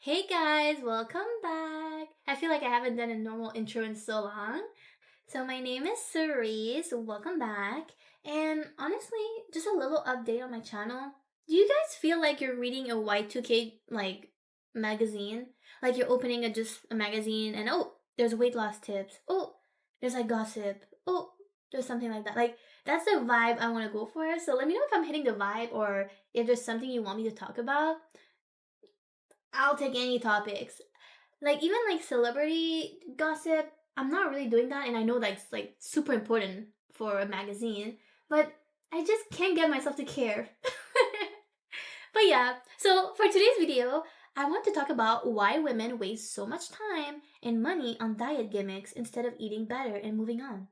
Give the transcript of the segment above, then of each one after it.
Hey guys, welcome back. I feel like I haven't done a normal intro in so long. So my name is Cerise. Welcome back. And honestly, just a little update on my channel. Do you guys feel like you're reading a Y2K magazine? Like you're opening just a magazine and oh, there's weight loss tips. Oh, there's like gossip. Oh, there's something like that. Like that's the vibe I want to go for. So let me know if I'm hitting the vibe or if there's something you want me to talk about. I'll take any topics. Like even like celebrity gossip, I'm not really doing that, and I know that's like super important for a magazine, but I just can't get myself to care. But yeah, so for today's video, I want to talk about why women waste so much time and money on diet gimmicks instead of eating better and moving on.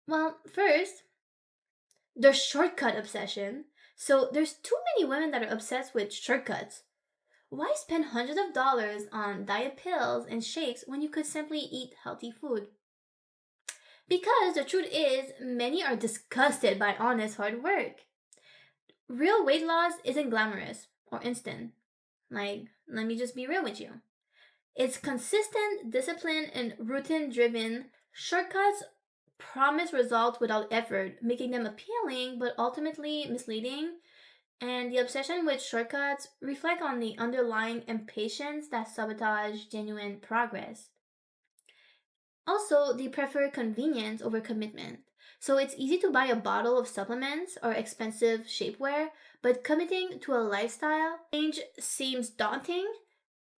Well, first, the shortcut obsession. So there's too many women that are obsessed with shortcuts. Why spend hundreds of dollars on diet pills and shakes when you could simply eat healthy food? Because the truth is, many are disgusted by honest hard work. Real weight loss isn't glamorous or instant. Like, let me just be real with you. It's consistent, disciplined, and routine driven. Shortcuts promise results without effort, making them appealing but ultimately misleading. And the obsession with shortcuts reflect on the underlying impatience that sabotage genuine progress. Also, they prefer convenience over commitment. So it's easy to buy a bottle of supplements or expensive shapewear, but committing to a lifestyle change seems daunting.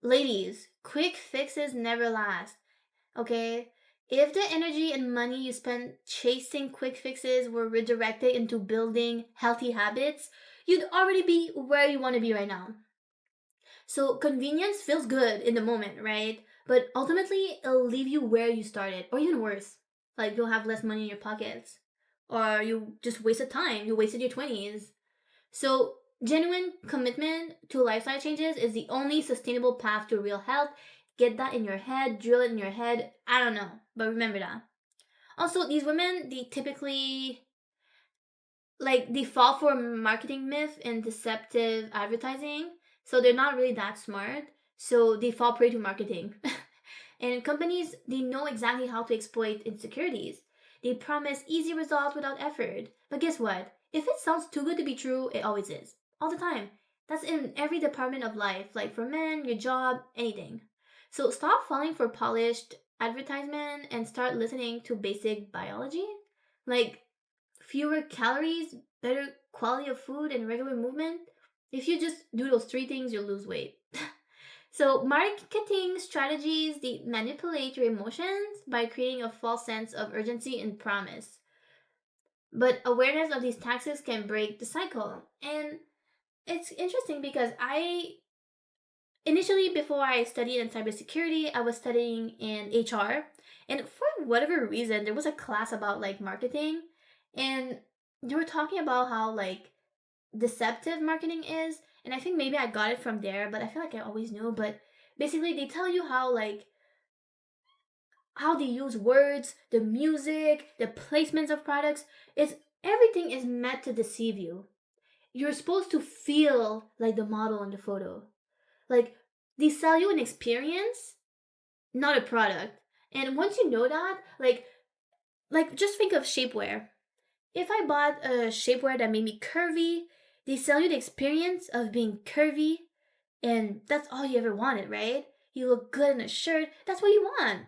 Ladies, quick fixes never last, okay? If the energy and money you spend chasing quick fixes were redirected into building healthy habits, you'd already be where you want to be right now. So convenience feels good in the moment, right? But ultimately, it'll leave you where you started, or even worse. Like you'll have less money in your pockets, or you just wasted time. You wasted your 20s. So genuine commitment to lifestyle changes is the only sustainable path to real health. Get that in your head, drill it in your head. I don't know, but remember that. Also, these women, they typically they fall for marketing myth and deceptive advertising. So they're not really that smart. So they fall prey to marketing. And companies, they know exactly how to exploit insecurities. They promise easy results without effort. But guess what? If it sounds too good to be true, it always is. All the time. That's in every department of life, like for men, your job, anything. So stop falling for polished advertisement and start listening to basic biology. Like fewer calories, better quality of food, and regular movement. If you just do those three things, you'll lose weight. So, marketing strategies they manipulate your emotions by creating a false sense of urgency and promise. But awareness of these tactics can break the cycle. And it's interesting because I initially, before I studied in cybersecurity, I was studying in HR. And for whatever reason, there was a class about like marketing. And they were talking about how like deceptive marketing is. And I think maybe I got it from there, but I feel like I always knew. But basically, they tell you how they use words, the music, the placements of products. It's everything is meant to deceive you. You're supposed to feel like the model in the photo. Like they sell you an experience, not a product. And once you know that, just think of shapewear. If I bought a shapewear that made me curvy, they sell you the experience of being curvy, and that's all you ever wanted, right? You look good in a shirt, that's what you want.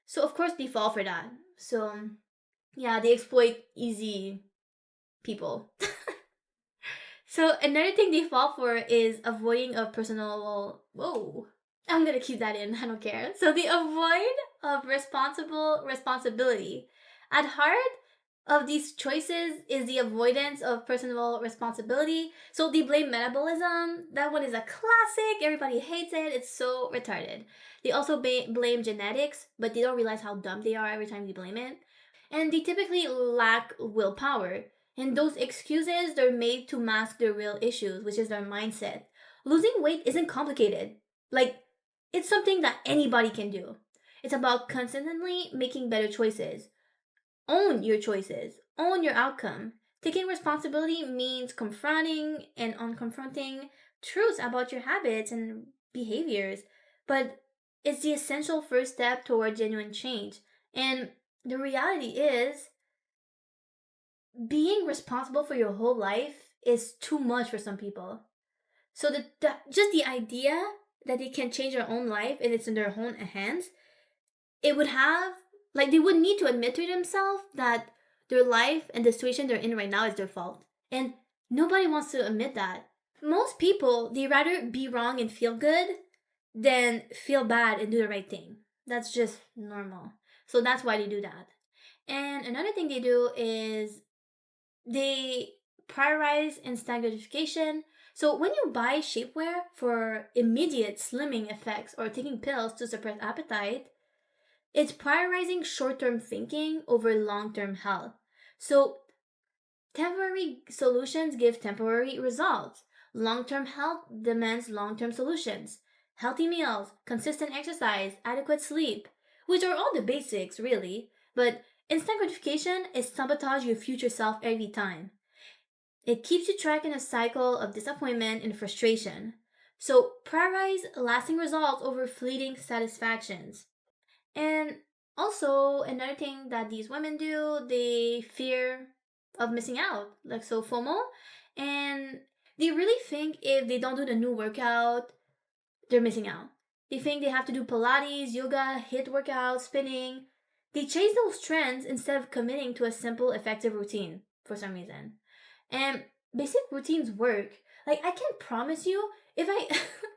So of course they fall for that. So yeah, they exploit easy people. So another thing they fall for is avoiding of personal. Whoa, I'm gonna keep that in. I don't care. So they avoid of responsible responsibility. At heart of these choices is the avoidance of personal responsibility. So they blame metabolism. That one is a classic. Everybody hates it. It's so retarded. They also blame genetics, but they don't realize how dumb they are every time they blame it. And they typically lack willpower. And those excuses, they're made to mask their real issues, which is their mindset. Losing weight isn't complicated. Like, it's something that anybody can do. It's about consistently making better choices. Own your choices, own your outcome. Taking responsibility means confronting and unconfronting truths about your habits and behaviors, but it's the essential first step toward genuine change. And the reality is, being responsible for your whole life is too much for some people. So just the idea that they can change their own life and it's in their own hands, it would have, like, they would need to admit to themselves that their life and the situation they're in right now is their fault. And nobody wants to admit that. Most people, they rather be wrong and feel good than feel bad and do the right thing. That's just normal. So that's why they do that. And another thing they do is they prioritize instagatification. So when you buy shapewear for immediate slimming effects or taking pills to suppress appetite, it's prioritizing short-term thinking over long-term health. So temporary solutions give temporary results. Long-term health demands long-term solutions. Healthy meals, consistent exercise, adequate sleep, which are all the basics really, but instant gratification is sabotage your future self every time. It keeps you trapped in a cycle of disappointment and frustration. So prioritize lasting results over fleeting satisfactions. And also, another thing that these women do, they fear of missing out, like so FOMO. And they really think if they don't do the new workout, they're missing out. They think they have to do Pilates, yoga, HIIT workout, spinning. They chase those trends instead of committing to a simple, effective routine for some reason. And basic routines work. Like I can promise you, if I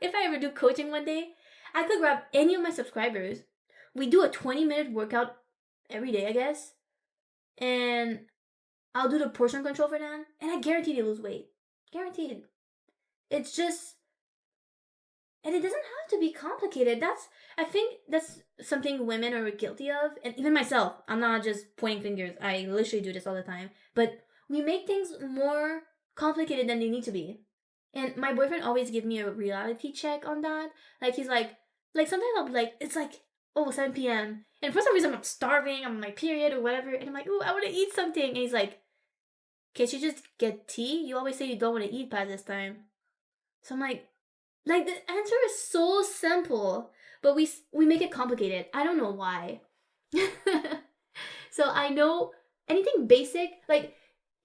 if I ever do coaching one day, I could grab any of my subscribers. We do a 20-minute workout every day, I guess. And I'll do the portion control for them, and I guarantee they lose weight. Guaranteed. It's just, and it doesn't have to be complicated. I think that's something women are guilty of, and even myself. I'm not just pointing fingers. I literally do this all the time. But we make things more complicated than they need to be. And my boyfriend always give me a reality check on that. Like he's like sometimes I'll be like, it's like, oh, 7 p.m. And for some reason I'm starving, I'm on my period or whatever, and I'm like, ooh, I want to eat something. And he's like, can't you just get tea? You always say you don't want to eat past this time. So I'm like the answer is so simple, but we make it complicated. I don't know why. So I know anything basic, like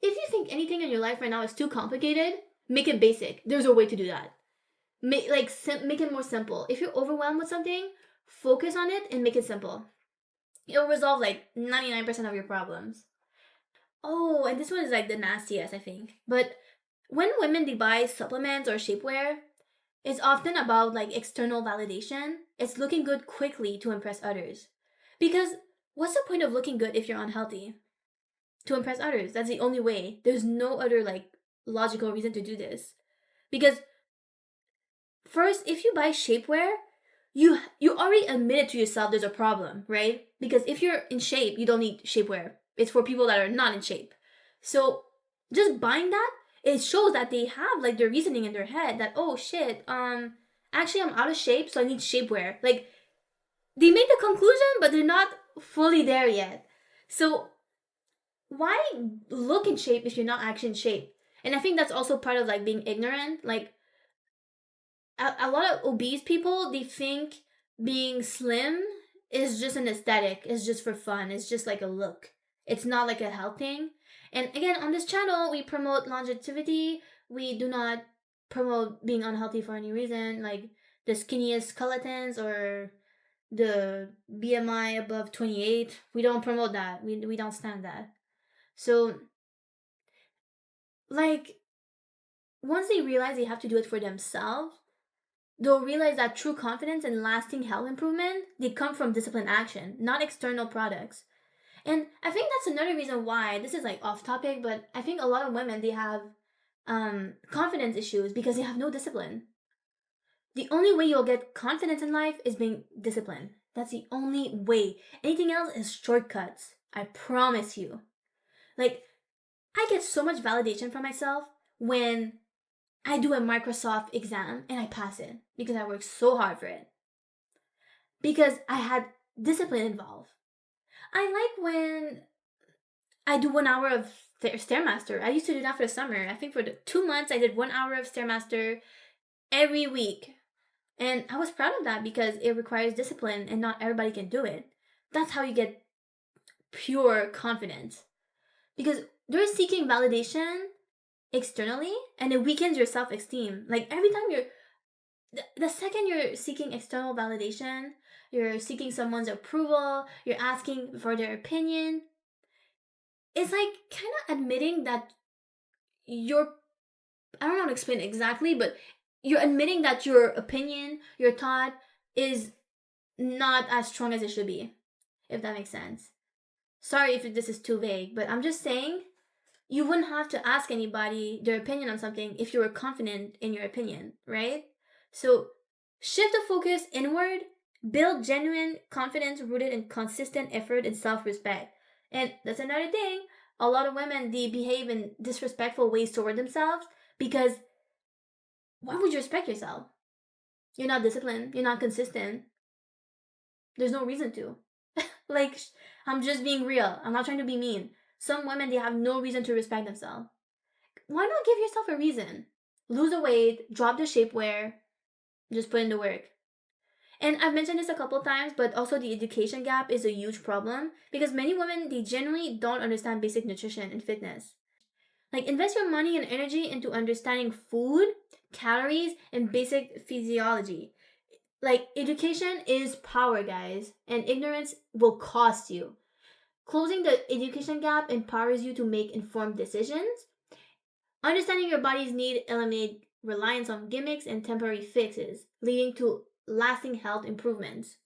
if you think anything in your life right now is too complicated, make it basic. There's a way to do that. Make it more simple. If you're overwhelmed with something, focus on it and make it simple. It'll resolve like 99% of your problems. Oh, and this one is like the nastiest, I think. But when women they buy supplements or shapewear, it's often about like external validation. It's looking good quickly to impress others. Because what's the point of looking good if you're unhealthy? To impress others. That's the only way. There's no other like logical reason to do this. Because first, if you buy shapewear, you already admitted to yourself there's a problem, right? Because if you're in shape, you don't need shapewear. It's for people that are not in shape. So just buying that, it shows that they have like their reasoning in their head that, oh shit, actually I'm out of shape, so I need shapewear. Like they made the conclusion, but they're not fully there yet. So why look in shape if you're not actually in shape? And I think that's also part of like being ignorant. Like a lot of obese people, they think being slim is just an aesthetic, it's just for fun, it's just like a look. It's not like a health thing. And again, on this channel, we promote longevity. We do not promote being unhealthy for any reason, like the skinniest skeletons or the BMI above 28. We don't promote that. We don't stand that. So, like, once they realize they have to do it for themselves, they'll realize that true confidence and lasting health improvement, they come from disciplined action, not external products. And I think that's another reason why this is like off topic, but I think a lot of women they have confidence issues because they have no discipline. The only way you'll get confidence in life is being disciplined. That's the only way. Anything else is shortcuts. I promise you. Like I get so much validation from myself when I do a Microsoft exam and I pass it because I worked so hard for it. Because I had discipline involved. I like when I do 1 hour of stairmaster. I used to do that for the summer. I think for the 2 months I did 1 hour of stairmaster every week. And I was proud of that because it requires discipline and not everybody can do it. That's how you get pure confidence. Because they're seeking validation externally and it weakens your self esteem. Like every time the second you're seeking external validation, you're seeking someone's approval, you're asking for their opinion, it's like kind of admitting that you're, I don't know how to explain it exactly, but you're admitting that your opinion, your thought is not as strong as it should be, if that makes sense. Sorry if this is too vague, but I'm just saying you wouldn't have to ask anybody their opinion on something if you were confident in your opinion, right? So shift the focus inward, build genuine confidence rooted in consistent effort and self respect. And that's another thing. A lot of women, they behave in disrespectful ways toward themselves because why would you respect yourself? You're not disciplined, you're not consistent. There's no reason to. Like, I'm just being real. I'm not trying to be mean. Some women, they have no reason to respect themselves. Why not give yourself a reason? Lose the weight, drop the shapewear, just put in the work. And I've mentioned this a couple times, but also the education gap is a huge problem because many women, they generally don't understand basic nutrition and fitness. Like, invest your money and energy into understanding food, calories, and basic physiology. Like, education is power, guys, and ignorance will cost you. Closing the education gap empowers you to make informed decisions. Understanding your body's need eliminate reliance on gimmicks and temporary fixes, leading to lasting health improvements.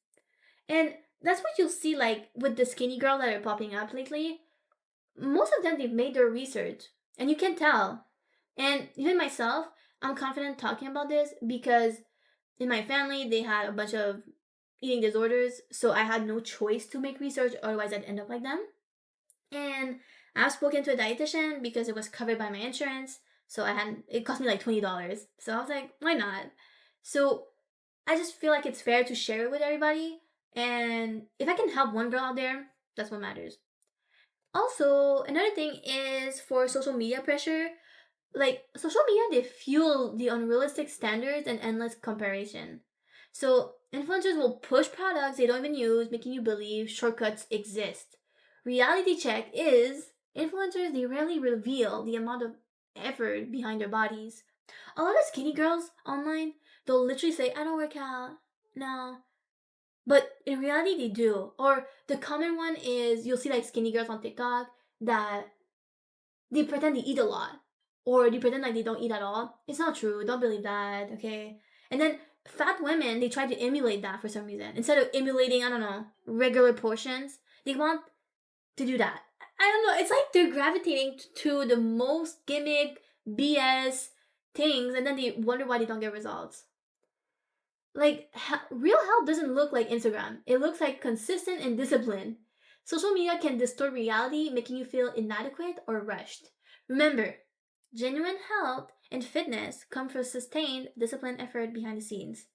And that's what you'll see like with the skinny girls that are popping up lately. Most of them they've made their research, and you can tell. And even myself, I'm confident talking about this because in my family they had a bunch of eating disorders, so I had no choice to make research, otherwise I'd end up like them. And I've spoken to a dietitian because it was covered by my insurance. So I had it cost me like $20. So I was like, why not? So I just feel like it's fair to share it with everybody. And if I can help one girl out there, that's what matters. Also, another thing is for social media pressure. Like social media, they fuel the unrealistic standards and endless comparison. So influencers will push products they don't even use, making you believe shortcuts exist. Reality check is influencers they rarely reveal the amount of effort behind their bodies. A lot of skinny girls online, they'll literally say, I don't work out. No. But in reality they do. Or the common one is you'll see like skinny girls on TikTok that they pretend they eat a lot or they pretend like they don't eat at all. It's not true. Don't believe that, okay? And then fat women, they try to emulate that for some reason. Instead of emulating, I don't know, regular portions, they want to do that. I don't know. It's like they're gravitating to the most gimmick, BS things, and then they wonder why they don't get results. Like, real health doesn't look like Instagram, it looks like consistent and disciplined. Social media can distort reality, making you feel inadequate or rushed. Remember, genuine health and fitness come from sustained, disciplined effort behind the scenes.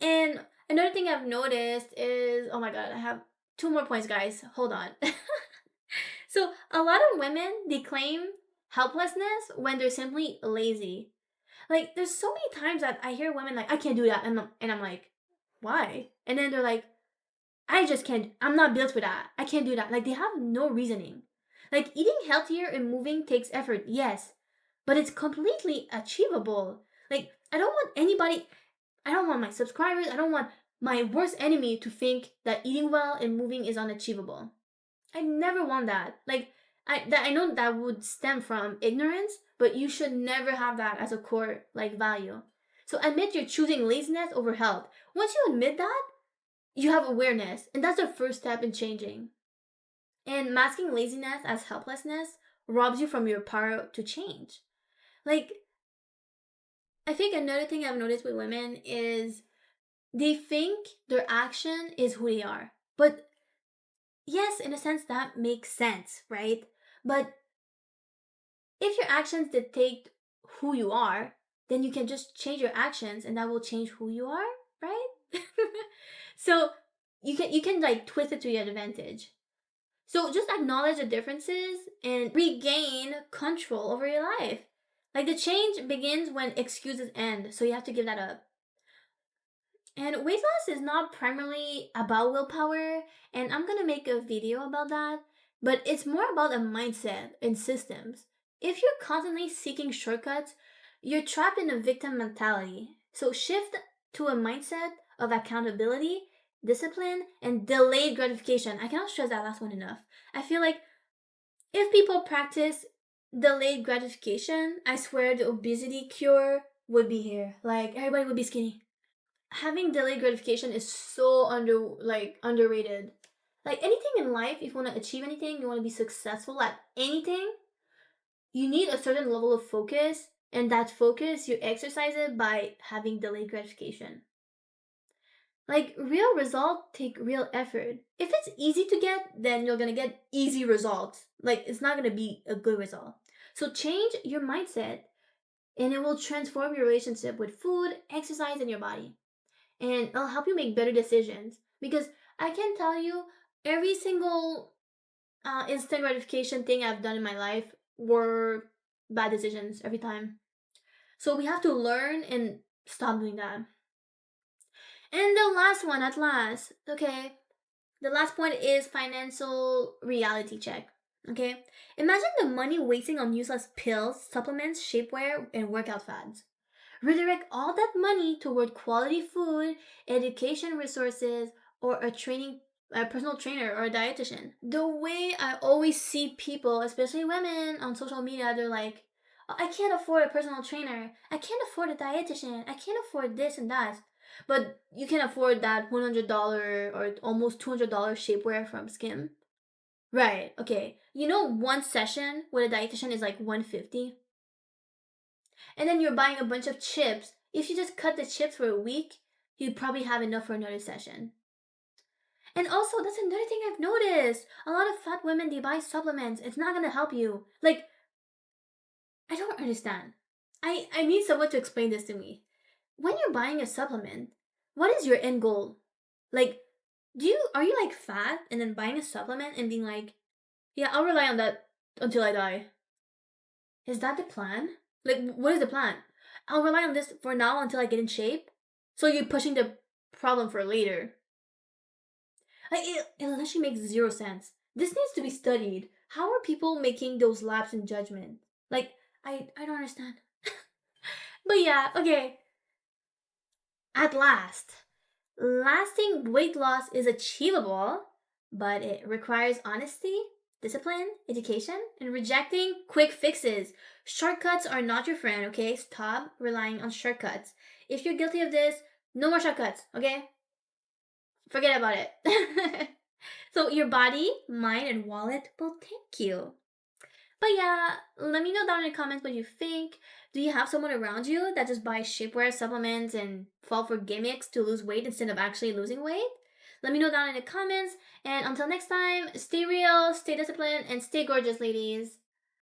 And another thing I've noticed is oh my god, I have two more points, guys. Hold on. So, a lot of women they claim helplessness when they're simply lazy. Like, there's so many times that I hear women like, I can't do that. And I'm like, why? And then they're like, I just can't, I'm not built for that. I can't do that. Like, they have no reasoning. Like, eating healthier and moving takes effort, yes, but it's completely achievable. Like, I don't want my subscribers, I don't want my worst enemy to think that eating well and moving is unachievable. I never want that. Like I know that would stem from ignorance, but you should never have that as a core like value. So admit you're choosing laziness over health. Once you admit that, you have awareness, and that's the first step in changing. And masking laziness as helplessness robs you from your power to change. Like I think another thing I've noticed with women is they think their action is who they are. But yes, in a sense that makes sense, right? But if your actions dictate who you are, then you can just change your actions and that will change who you are, right? So you can like twist it to your advantage. So just acknowledge the differences and regain control over your life. Like the change begins when excuses end, so you have to give that up. And weight loss is not primarily about willpower, and I'm gonna make a video about that, but it's more about a mindset and systems. If you're constantly seeking shortcuts, you're trapped in a victim mentality. So shift to a mindset of accountability, discipline, and delayed gratification. I cannot stress that last one enough. I feel like if people practice delayed gratification, I swear the obesity cure would be here. Like everybody would be skinny. Having delayed gratification is so underrated. Like anything in life, if you want to achieve anything, you want to be successful at anything, you need a certain level of focus, and that focus you exercise it by having delayed gratification. Like real results take real effort. If it's easy to get, then you're gonna get easy results. Like it's not gonna be a good result. So change your mindset and it will transform your relationship with food, exercise, and your body. And it'll help you make better decisions. Because I can tell you, every single instant gratification thing I've done in my life were bad decisions every time. So we have to learn and stop doing that. And the last one, at last, okay, the last point is financial reality check. Okay? Imagine the money wasting on useless pills, supplements, shapewear, and workout fads. Redirect all that money toward quality food, education resources, or a personal trainer or a dietitian. The way I always see people, especially women on social media, they're like, "Oh, I can't afford a personal trainer. I can't afford a dietitian. I can't afford this and that." But you can afford that $100 or almost $200 shapewear from Skim. Right, okay. You know, one session with a dietitian is like 150, and then you're buying a bunch of chips. If you just cut the chips for a week, you'd probably have enough for another session. And also, that's another thing I've noticed. A lot of fat women, they buy supplements. It's not gonna help you. Like, I don't understand. I need someone to explain this to me. When you're buying a supplement, what is your end goal? Like, are you like fat and then buying a supplement and being like, yeah, I'll rely on that until I die? Is that the plan? Like, what is the plan? I'll rely on this for now until I get in shape. So you're pushing the problem for later. Like, it literally makes zero sense. This needs to be studied. How are people making those laps in judgment? Like, I don't understand. But yeah, okay. At last, lasting weight loss is achievable, but it requires honesty, discipline, education, and rejecting quick fixes. Shortcuts are not your friend, okay? Stop relying on shortcuts. If you're guilty of this, no more shortcuts, okay? Forget about it. So your body, mind, and wallet will thank you. But yeah, let me know down in the comments what you think. Do you have someone around you that just buys shapewear supplements and fall for gimmicks to lose weight instead of actually losing weight? Let me know down in the comments. And until next time, stay real, stay disciplined, and stay gorgeous, ladies.